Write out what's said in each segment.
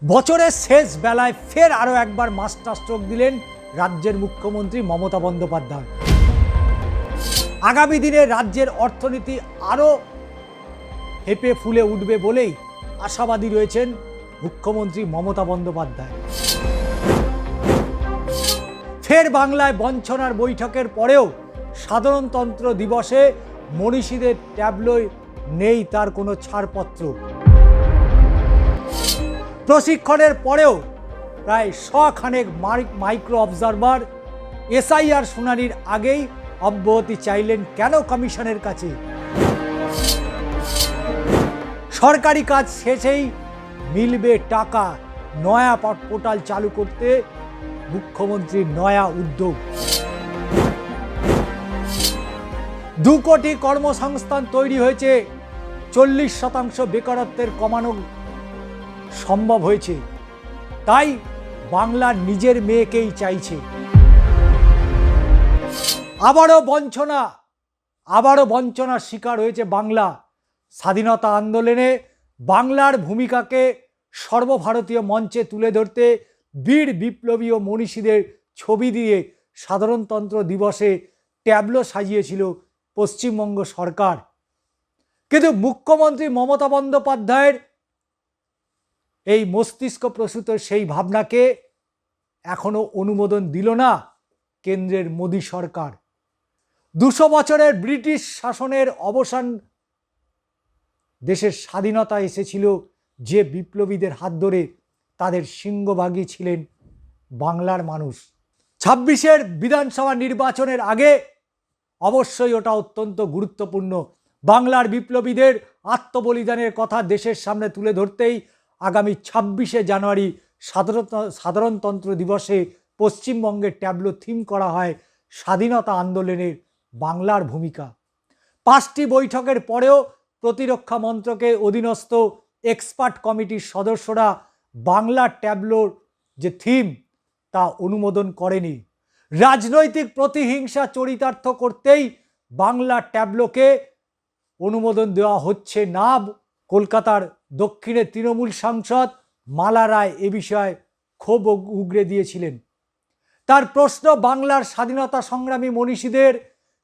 বছরের শেষ বেলায় ফের আরও একবার মাস্টার স্ট্রোক দিলেন রাজ্যের মুখ্যমন্ত্রী মমতা বন্দ্যোপাধ্যায়। আগামী দিনে রাজ্যের অর্থনীতি আরও হেঁপে ফুলে উঠবে বলেই আশাবাদী রয়েছেন মুখ্যমন্ত্রী মমতা বন্দ্যোপাধ্যায়। ফের বাংলায় বঞ্চনার বৈঠকের পরেও সাধারণতন্ত্র দিবসে মনীষীদের ট্যাবলোয় নেই তার কোনো ছাড়পত্র। প্রশিক্ষণের পরেও প্রায় 100 খানেক মাইক্রো অবজারভার এসআইআর শুনানির আগেই অব্যাহতি চাইলেন কেন কমিশনের কাছে? সরকারি কাজ শেষেই মিলবে টাকা, নয়া পোর্টাল চালু করতে মুখ্যমন্ত্রীর নয়া উদ্যোগ। 2 কোটি কর্মসংস্থান তৈরি হয়েছে, 40% বেকারত্বের কমানো সম্ভব হয়েছে, তাই বাংলার নিজের মেয়েকেই চাইছে। আবারও বঞ্চনার শিকার হয়েছে বাংলা। স্বাধীনতা আন্দোলনে বাংলার ভূমিকাকে সর্বভারতীয় মঞ্চে তুলে ধরতে বীর বিপ্লবী ও মনীষীদের ছবি দিয়ে সাধারণতন্ত্র দিবসে ট্যাবলো সাজিয়েছিল পশ্চিমবঙ্গ সরকার। কিন্তু মুখ্যমন্ত্রী মমতা বন্দ্যোপাধ্যায়ের এই মস্তিষ্ক প্রসূত সেই ভাবনাকে এখনো অনুমোদন দিল না কেন্দ্রের মোদী সরকার। 200 বছরের ব্রিটিশ শাসনের অবসান, দেশের স্বাধীনতা এসেছিল যে বিপ্লবীদের হাত ধরে, তাদের সিংহভাগই ছিলেন বাংলার মানুষ। 26-এর বিধানসভা নির্বাচনের আগে অবশ্যই ওটা অত্যন্ত গুরুত্বপূর্ণ। বাংলার বিপ্লবীদের আত্মবলিদানের কথা দেশের সামনে তুলে ধরতেই আগামী 26শে জানুয়ারি সাধারণতন্ত্র দিবসে পশ্চিমবঙ্গের ট্যাবলো থিম করা হয় স্বাধীনতা আন্দোলনের বাংলার ভূমিকা। 5টি বৈঠকের পরেও প্রতিরক্ষা মন্ত্রকের অধীনস্থ এক্সপার্ট কমিটির সদস্যরা বাংলার ট্যাবলোর যে থিম তা অনুমোদন করেনি। রাজনৈতিক প্রতিহিংসা চরিতার্থ করতেই বাংলার ট্যাবলোকে অনুমোদন দেওয়া হচ্ছে না। কলকাতার দক্ষিণের তৃণমূল সাংসদ মালা রায় এ বিষয়ে ক্ষোভ উগরে দিয়েছিলেন। তার প্রশ্ন, বাংলার স্বাধীনতা সংগ্রামী মনীষীদের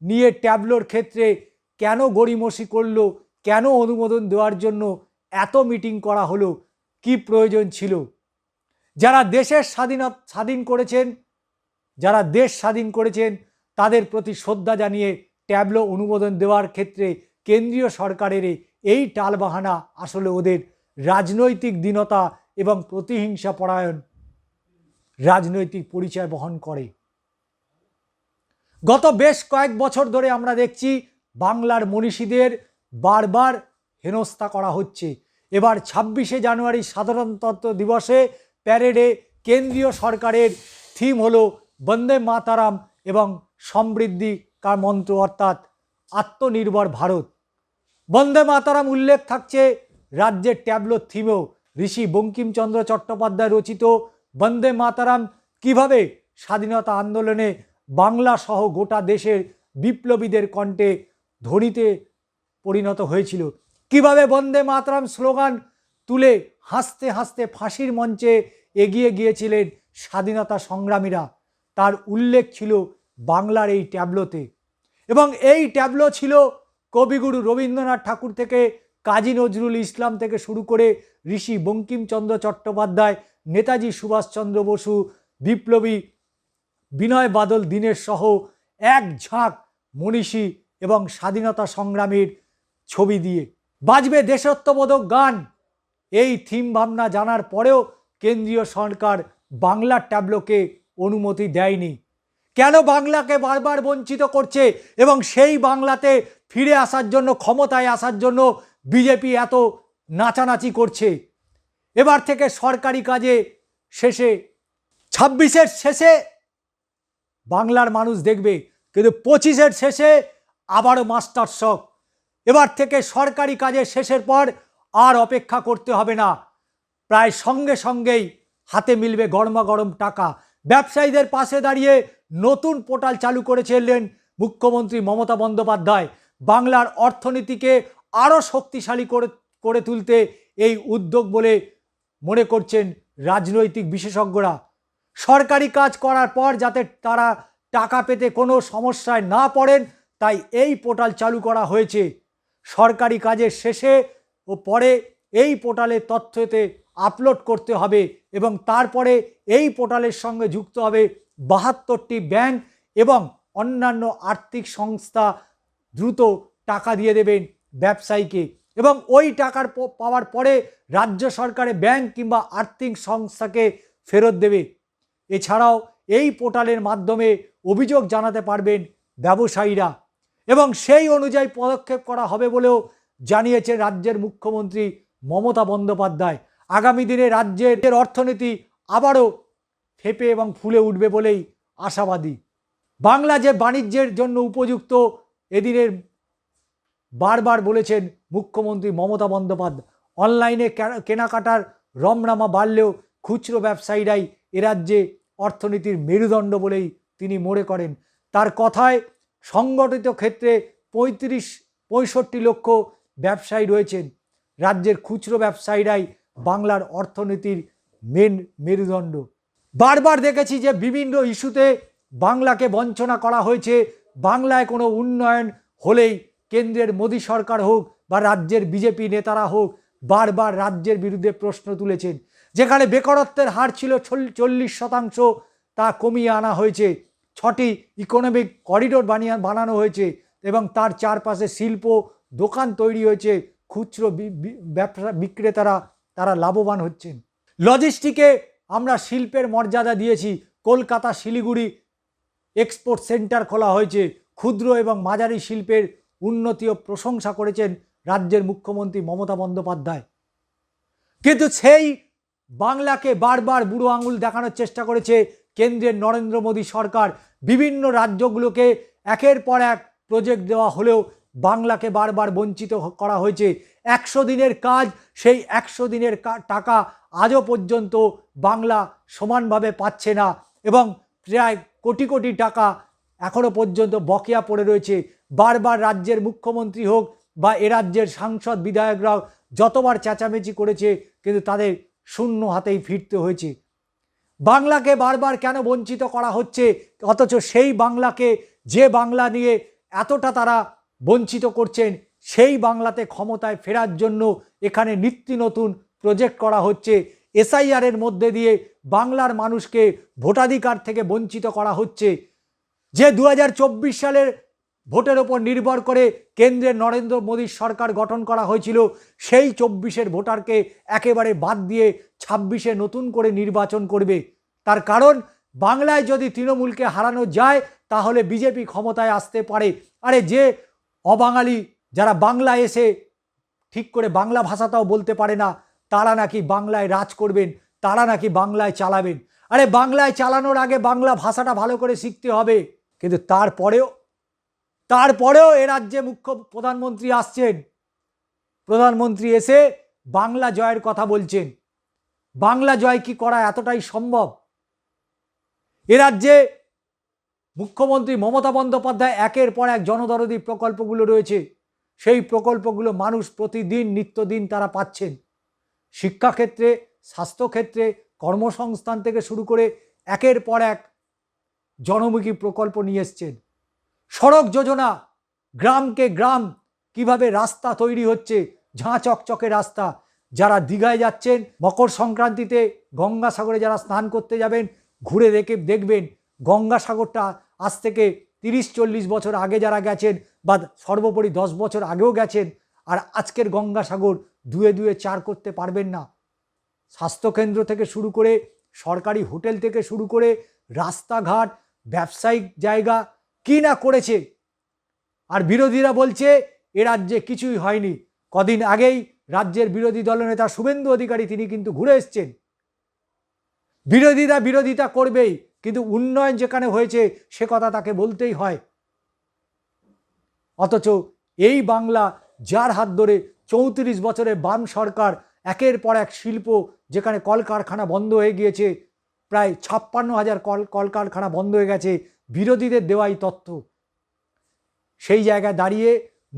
নিয়ে ট্যাবলোর ক্ষেত্রে কেন গড়িমসি করলো, কেন অনুমোদন দেওয়ার জন্য এত মিটিং করা হলো, কি প্রয়োজন ছিল? যারা দেশ স্বাধীন করেছেন তাদের প্রতি শ্রদ্ধা জানিয়ে ট্যাবলো অনুমোদন দেওয়ার ক্ষেত্রে কেন্দ্রীয় সরকারের এই টালবাহানা আসলে ওদের রাজনৈতিক দীনতা এবং প্রতিহিংসা পরায়ণ রাজনৈতিক পরিচয় বহন করে। গত বেশ কয়েক বছর ধরে আমরা দেখছি বাংলার মনীষীদের বারবার হেনস্থা করা হচ্ছে। এবার 26শে জানুয়ারি সাধারণতন্ত্র দিবসে প্যারেডে কেন্দ্রীয় সরকারের থিম হলো বন্দে মাতারাম এবং সমৃদ্ধি কার মন্ত্র, অর্থাৎ আত্মনির্ভর ভারত। বন্দে মাতারাম উল্লেখ থাকছে রাজ্যের ট্যাবলো থিমেও। ঋষি বঙ্কিমচন্দ্র চট্টোপাধ্যায় রচিত বন্দে মাতারাম কিভাবে স্বাধীনতা আন্দোলনে বাংলা সহ গোটা দেশের বিপ্লবীদের কণ্ঠে ধ্বনিতে পরিণত হয়েছিল, কিভাবে বন্দে মাতারাম স্লোগান তুলে হাসতে হাসতে ফাঁসির মঞ্চে এগিয়ে গিয়েছিলেন স্বাধীনতা সংগ্রামীরা, তার উল্লেখ ছিল বাংলার এই ট্যাবলোতে। এবং এই ট্যাবলো ছিল কবিগুরু রবীন্দ্রনাথ ঠাকুর থেকে কাজী নজরুল ইসলাম থেকে শুরু করে ঋষি বঙ্কিমচন্দ্র চট্টোপাধ্যায়, নেতাজি সুভাষচন্দ্র বসু, বিপ্লবী বিনয় বাদল দীনেশ সহ এক ঝাঁক মনীষী এবং স্বাধীনতা সংগ্রামীর ছবি দিয়ে। বাজবে দেশাত্মবোধক গান। এই থিম ভাবনা জানার পরেও কেন্দ্রীয় সরকার বাংলার ট্যাবলোকে অনুমতি দেয়নি। কেন বাংলাকে বারবার বঞ্চিত করছে এবং সেই বাংলাতে ফিরে আসার জন্য, ক্ষমতায় আসার জন্য বিজেপি এত নাচানাচি করছে? এবার থেকে সরকারি কাজে শেষে 26-এর শেষে বাংলার মানুষ দেখবে, কিন্তু 25-এর শেষে আবারও মাস্টার শক। এবার থেকে সরকারি কাজের শেষের পর আর অপেক্ষা করতে হবে না, প্রায় সঙ্গে সঙ্গেই হাতে মিলবে গরমাগরম টাকা। ব্যবসায়ীদের পাশে দাঁড়িয়ে নতুন পোর্টাল চালু করেছিলেন মুখ্যমন্ত্রী মমতা বন্দ্যোপাধ্যায়। বাংলার অর্থনীতিকে আরও শক্তিশালী করে তুলতে এই উদ্যোগ বলে মনে করছেন রাজনৈতিক বিশেষজ্ঞরা। সরকারি কাজ করার পর যাতে তারা টাকা পেতে কোনো সমস্যায় না পড়েন, তাই এই পোর্টাল চালু করা হয়েছে। সরকারি কাজের শেষে ও পরে এই পোর্টালে তথ্যতে আপলোড করতে হবে এবং তারপরে এই পোর্টালের সঙ্গে যুক্ত হবে 72টি ব্যাংক এবং অন্যান্য আর্থিক সংস্থা দ্রুত টাকা দিয়ে দেবেন ব্যবসায়ীকে এবং ওই টাকার পাওয়ার পরে রাজ্য সরকারে ব্যাংক কিংবা আর্থিক সংস্থাকে ফেরত দেবে। এছাড়াও এই পোর্টালের মাধ্যমে অভিযোগ জানাতে পারবেন ব্যবসায়ীরা এবং সেই অনুযায়ী পদক্ষেপ করা হবে বলেও জানিয়েছেন রাজ্যের মুখ্যমন্ত্রী মমতা বন্দ্যোপাধ্যায়। আগামী দিনে রাজ্যের অর্থনীতি আবারও ফেঁপে এবং ফুলে উঠবে বলেই আশাবাদী। বাংলা যে বাণিজ্যের জন্য উপযুক্ত এদিনের বারবার বলেছেন মুখ্যমন্ত্রী মমতা বন্দ্যোপাধ্যায়। অনলাইনে কেনাকাটার রমরমা বাড়লেও খুচরো ব্যবসায়ীরাই এরাজ্যে অর্থনীতির মেরুদণ্ড বলেই তিনি মনে করেন। তার কথায় সংগঠিত ক্ষেত্রে 65 লক্ষ ব্যবসায়ী রয়েছেন। রাজ্যের খুচরো ব্যবসায়ীরাই বাংলার অর্থনীতির মেরুদণ্ড। বারবার দেখেছি যে বিভিন্ন ইস্যুতে বাংলাকে বঞ্চনা করা হয়েছে। বাংলায় কোনো উন্নয়ন হলেই কেন্দ্রের মোদী সরকার হোক বা রাজ্যের বিজেপি নেতারা হোক বারবার রাজ্যের বিরুদ্ধে প্রশ্ন তুলেছেন। যেখানে বেকারত্বের হার ছিল 40%, তা কমিয়ে আনা হয়েছে। 6টি ইকোনমিক করিডোর বানানো হয়েছে এবং তার চারপাশে শিল্প দোকান তৈরি হয়েছে। খুচরো ব্যবসা বিক্রেতারা তারা লাভবান হচ্ছেন। লজিস্টিকে আমরা শিল্পের মর্যাদা দিয়েছি। কলকাতা শিলিগুড়ি এক্সপোর্ট সেন্টার খোলা হয়েছে। ক্ষুদ্র এবং মাঝারি শিল্পের উন্নতি ও প্রশংসা করেছেন রাজ্যের মুখ্যমন্ত্রী মমতা বন্দ্যোপাধ্যায়। কিন্তু সেই বাংলাকে বারবার বুড়ো আঙুল দেখানোর চেষ্টা করেছে কেন্দ্রের নরেন্দ্র মোদী সরকার। বিভিন্ন রাজ্যগুলোকে একের পর এক প্রজেক্ট দেওয়া হলেও বাংলাকে বারবার বঞ্চিত করা হয়েছে। 100 দিনের কাজ, সেই 100 দিনের টাকা আজও পর্যন্ত বাংলা সমানভাবে পাচ্ছে না এবং প্রায় কোটি কোটি টাকা এখনও পর্যন্ত বকেয়া পড়ে রয়েছে। বারবার রাজ্যের মুখ্যমন্ত্রী হোক বা এ রাজ্যের সাংসদ বিধায়করাও যতবার চেঁচামেচি করেছে কিন্তু তাদের শূন্য হাতেই ফিরতে হয়েছে। বাংলাকে বারবার কেন বঞ্চিত করা হচ্ছে, অথচ সেই বাংলাকে, যে বাংলা নিয়ে এতটা তারা বঞ্চিত করছেন, সেই বাংলাতে ক্ষমতায় ফেরার জন্য এখানে নিত্য নতুন প্রজেক্ট করা হচ্ছে। এসআইআরের মধ্যে দিয়ে বাংলার মানুষকে ভোটাধিকার থেকে বঞ্চিত করা হচ্ছে। যে 2024 সালের ভোটের ওপর নির্ভর করে কেন্দ্রের নরেন্দ্র মোদীর সরকার গঠন করা হয়েছিল, সেই 24-এর ভোটারকে একেবারে বাদ দিয়ে 26-এ নতুন করে নির্বাচন করবে। তার কারণ বাংলায় যদি তৃণমূলকে হারানো যায় তাহলে বিজেপি ক্ষমতায় আসতে পারে। আরে যে অবাঙালি, যারা বাংলায় এসে ঠিক করে বাংলা ভাষাটাও বলতে পারে না, তারা নাকি বাংলায় রাজ করবেন, তারা নাকি বাংলায় চালাবেন। আরে বাংলায় চালানোর আগে বাংলা ভাষাটা ভালো করে শিখতে হবে। কিন্তু তারপরেও এ রাজ্যে প্রধানমন্ত্রী আসছেন, প্রধানমন্ত্রী এসে বাংলা জয়ের কথা বলছেন। বাংলা জয় কি করা এতটাই সম্ভব? এ রাজ্যে মুখ্যমন্ত্রী মমতা বন্দ্যোপাধ্যায় একের পর এক জনদরদি প্রকল্পগুলো রয়েছে, সেই প্রকল্পগুলো মানুষ প্রতিদিন নিত্যদিন তারা পাচ্ছেন। শিক্ষাক্ষেত্রে, স্বাস্থ্যক্ষেত্রে, কর্মসংস্থান থেকে শুরু করে একের পর এক জনমুখী প্রকল্প নিয়ে এসছেন। সড়ক যোজনা, গ্রামকে গ্রাম কিভাবে রাস্তা তৈরি হচ্ছে, ঝাঁ চকচকে রাস্তা। যারা দীঘায় যাচ্ছেন মকর সংক্রান্তিতে, গঙ্গাসাগরে যারা স্নান করতে যাবেন, ঘুরে দেখবেন গঙ্গাসাগরটা আজ থেকে 30-40 বছর আগে যারা গেছেন বা সর্বোপরি 10 বছর আগেও গেছেন, আর আজকের গঙ্গাসাগর দুয়ে দুয়ে চার করতে পারবেন না। স্বাস্থ্যকেন্দ্র থেকে শুরু করে, সরকারি হোটেল থেকে শুরু করে, রাস্তাঘাট, ব্যবসায়িক জায়গা কি না করেছে। আর বিরোধীরা বলছে এ রাজ্যে কিছুই হয়নি। কদিন আগেই রাজ্যের বিরোধী দলনেতা শুভেন্দু অধিকারী তিনি কিন্তু ঘুরে এসছেন। বিরোধীরা বিরোধিতা করবেই, কিন্তু উন্নয়ন যেখানে হয়েছে সে কথা তাকে বলতেই হয়। অথচ এই বাংলা, যার হাত ধরে 34 বছরে বাম সরকার একের পর এক শিল্প, যেখানে কলকারখানা বন্ধ হয়ে গিয়েছে, প্রায় 56,000 কলকারখানা বন্ধ হয়ে গেছে, বিরোধীদের দেওয়াই তথ্য। সেই জায়গায় দাঁড়িয়ে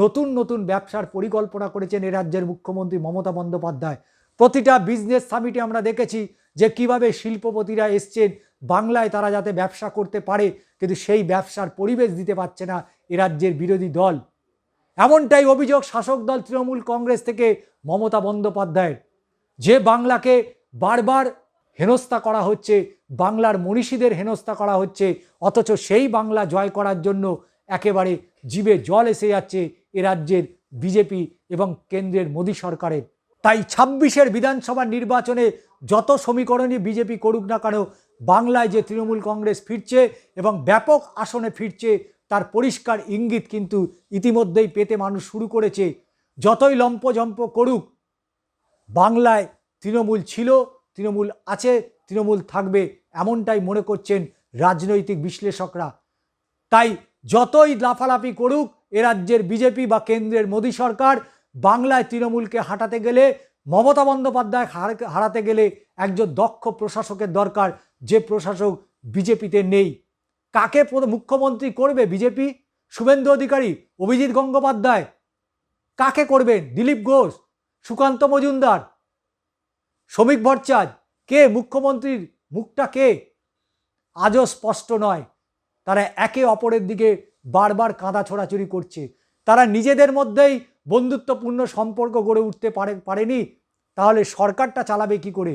নতুন নতুন ব্যবসার পরিকল্পনা করেছেন এ রাজ্যের মুখ্যমন্ত্রী মমতা বন্দ্যোপাধ্যায়। প্রতিটা বিজনেস সামিটে আমরা দেখেছি যে কিভাবে শিল্পপতিরা এসছেন বাংলায়, তারা যাতে ব্যবসা করতে পারে, কিন্তু সেই ব্যবসার পরিবেশ দিতে পারছে না এ রাজ্যের বিরোধী দল। এমনটাই অভিযোগ শাসক দল তৃণমূল কংগ্রেস থেকে মমতা বন্দ্যোপাধ্যায়ের, যে বাংলাকে বারবার হেনস্থা করা হচ্ছে, বাংলার মনীষীদের হেনস্থা করা হচ্ছে, অথচ সেই বাংলা জয় করার জন্য একেবারে জিভে জল এসে যাচ্ছে এ রাজ্যের বিজেপি এবং কেন্দ্রের মোদী সরকারের। তাই ২৬-এর বিধানসভা নির্বাচনে যত সমীকরণই বিজেপি করুক না কেন, বাংলায় যে তৃণমূল কংগ্রেস ফিরছে এবং ব্যাপক আসনে ফিরছে তার পরিষ্কার ইঙ্গিত কিন্তু ইতিমধ্যেই পেতে মানুষ শুরু করেছে। যতই লম্পঝম্প করুক, বাংলায় তৃণমূল ছিল, তৃণমূল আছে, তৃণমূল থাকবে, এমনটাই মনে করছেন রাজনৈতিক বিশ্লেষকরা। তাই যতই লাফালাফি করুক এ রাজ্যের বিজেপি বা কেন্দ্রের মোদী সরকার, বাংলায় তৃণমূলকে হাঁটাতে গেলে, মমতা বন্দ্যোপাধ্যায় হারাতে গেলে একজন দক্ষ প্রশাসকের দরকার, যে প্রশাসক বিজেপিতে নেই। কাকে মুখ্যমন্ত্রী করবে বিজেপি? শুভেন্দু অধিকারী, অভিজিৎ গঙ্গোপাধ্যায়? কাকে করবেন? দিলীপ ঘোষ, সুকান্ত মজুমদার, শ্রমিক ভট্টাচার্য? কে মুখ্যমন্ত্রীর মুখটা কে? আজও স্পষ্ট নয়। তারা একে অপরের দিকে বারবার কাঁদা ছোড়াছুড়ি করছে। তারা নিজেদের মধ্যেই বন্ধুত্বপূর্ণ সম্পর্ক গড়ে উঠতে পারেনি, তাহলে সরকারটা চালাবে কি করে?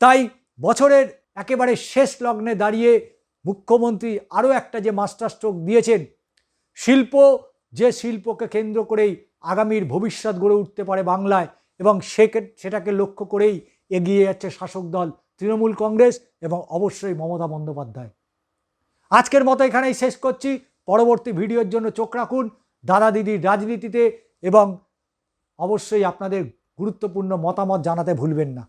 তাই বছরের একেবারে শেষ লগ্নে দাঁড়িয়ে মুখ্যমন্ত্রী আরও একটা যে মাস্টার স্ট্রোক দিয়েছেন, শিল্প, যে শিল্পকে কেন্দ্র করেই আগামীর ভবিষ্যৎ গড়ে উঠতে পারে বাংলায়, এবং সেটাকে লক্ষ্য করেই এগিয়ে যাচ্ছে শাসক দল তৃণমূল কংগ্রেস এবং অবশ্যই মমতা বন্দ্যোপাধ্যায়। আজকের মতো এখানেই শেষ করছি। পরবর্তী ভিডিওর জন্য চোখ রাখুন দাদা দিদির রাজনীতিতে, এবং অবশ্যই আপনাদের গুরুত্বপূর্ণ মতামত জানাতে ভুলবেন না।